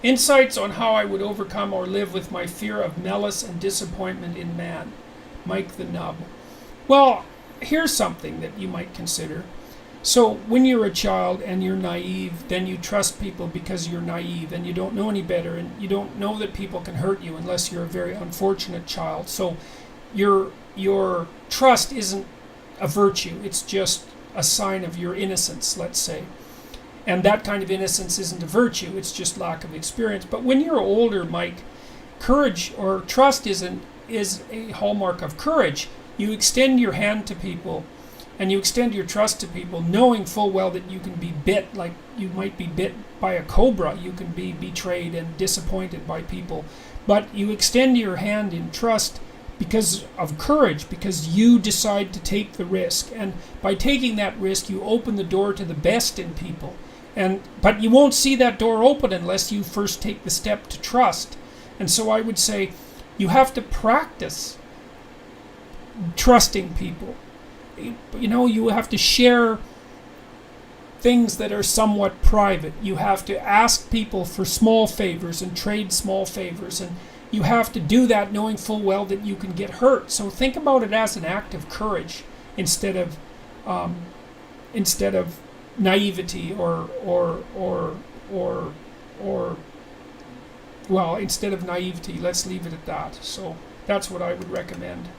Insights on how I would overcome or live with my fear of malice and disappointment in man. Mike the Nub. Well, here's something that you might consider. So when you're a child and you're naive, then you trust people because you're naive and you don't know any better, and you don't know that people can hurt you unless you're a very unfortunate child. So your trust isn't a virtue, it's just a sign of your innocence, let's say. And that kind of innocence isn't a virtue, it's just lack of experience. But when you're older, Mike, courage or trust is a hallmark of courage. You extend your hand to people and you extend your trust to people, knowing full well that you can be bit, like you might be bit by a cobra. You can be betrayed and disappointed by people. But you extend your hand in trust because of courage, because you decide to take the risk. And by taking that risk, you open the door to the best in people. But you won't see that door open unless you first take the step to trust. And so I would say you have to practice trusting people. You know, you have to share things that are somewhat private. You have to ask people for small favors and trade small favors, and you have to do that knowing full well that you can get hurt. So think about it as an act of courage instead of naivety instead of naivety. Let's leave it at that. So that's what I would recommend.